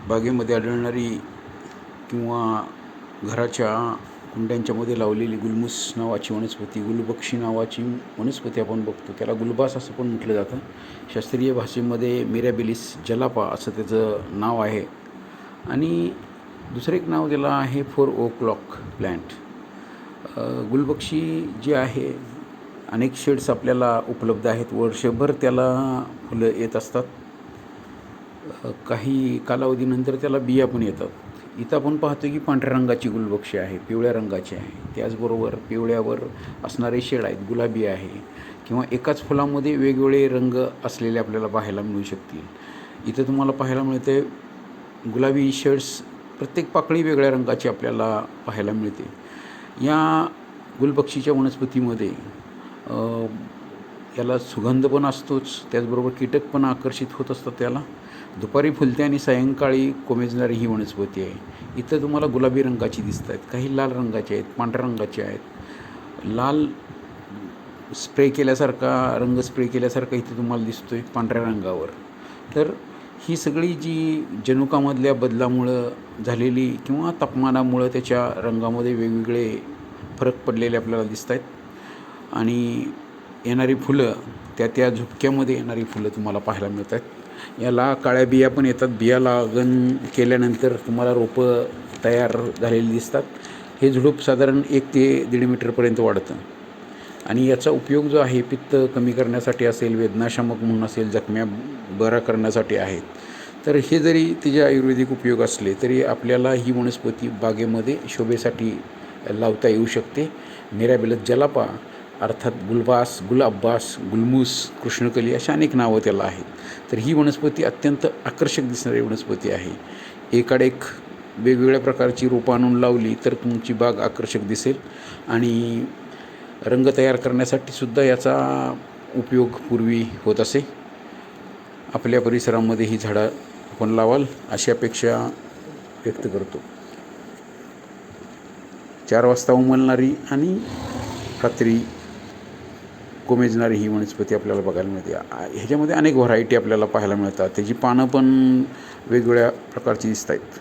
बागेमध्ये आढळणारी किंवा घराच्या कुंड्यांच्यामध्ये लावलेली गुलमूस नावाची वनस्पती, गुलबक्षी नावाची वनस्पती आपण बघतो. त्याला गुलबास असं पण म्हटलं जातं. शास्त्रीय भाषेमध्ये मिरॅबिलिस जलापा असं त्याचं नाव आहे. आणि दुसरं एक नाव त्याला आहे 4 o'clock प्लॅन्ट. गुलबक्षी जे आहे, अनेक शेड्स आपल्याला उपलब्ध आहेत. वर्षभर त्याला फुलं येत असतात. काही कालावधीनंतर त्याला बिया पण येतात. इथं आपण पाहतो की पांढऱ्या रंगाची गुलबक्षी आहे, पिवळ्या रंगाची आहे. त्याचबरोबर पिवळ्यावर असणारे शेड आहेत, गुलाबी आहे किंवा एकाच फुलामध्ये वेगवेगळे रंग असलेले आपल्याला पाहायला मिळू शकतील. इथं तुम्हाला पाहायला मिळते गुलाबी शेड्स, प्रत्येक पाकळी वेगळ्या रंगाची आपल्याला पाहायला मिळते. या गुलबक्षीच्या वनस्पतीमध्ये याला सुगंध पण असतोच, त्याचबरोबर कीटक पण आकर्षित होत असतात त्याला. दुपारी फुलते आणि सायंकाळी कोमेजणारी ही वनस्पती आहे. इथं तुम्हाला गुलाबी रंगाची दिसत आहेत, काही लाल रंगाचे आहेत, पांढऱ्या रंगाचे आहेत. लाल स्प्रे केल्यासारखा, रंग स्प्रे केल्यासारखा इथे तुम्हाला दिसतो आहे पांढऱ्या रंगावर. तर ही सगळी जी जनुकामधल्या बदलामुळं झालेली किंवा तापमानामुळं त्याच्या रंगामध्ये वेगवेगळे फरक पडलेले आपल्याला दिसत आहेत. आणि येणारी फुलं, त्या झुपक्यामध्ये येणारी फुलं तुम्हाला पाहायला मिळतात. याला काळ्या बिया पण येतात. बिया लागण केल्यानंतर तुम्हाला रोपं तयार झालेली दिसतात. हे झुडूप साधारण 1 ते 1.5 मीटरपर्यंत वाढतं. आणि याचा उपयोग जो आहे, पित्त कमी करण्यासाठी असेल, वेदनाशामक म्हणून असेल, जखम्या बरा करण्यासाठी आहेत. तर हे जरी तिचे आयुर्वेदिक उपयोग असले तरी आपल्याला ही वनस्पती बागेमध्ये शोभेसाठी लावता येऊ शकते. मिरॅबिलिस जलापा अर्थात गुलबास, गुलअब्बास, गुलमूस, कृष्णकली अशा अनेक नावं त्याला आहेत. तर ही वनस्पती अत्यंत आकर्षक दिसणारी वनस्पती आहे. एकाडेक वेगवेगळ्या प्रकारची रोपं आणून लावली तर तुमची बाग आकर्षक दिसेल. आणि रंग तयार करण्यासाठी सुद्धा याचा उपयोग पूर्वी होत असे. आपल्या परिसरामध्ये ही झाडं आपण लावाल अशी अपेक्षा व्यक्त करतो. 4 वाजता उमलणारी आणि रात्री कोमेजणारी ही वनस्पती आपल्याला बघायला मिळते. ह्याच्यामध्ये अनेक व्हरायटी आपल्याला पाहायला मिळतात. त्याची पानं पण वेगवेगळ्या प्रकारची दिसत आहेत.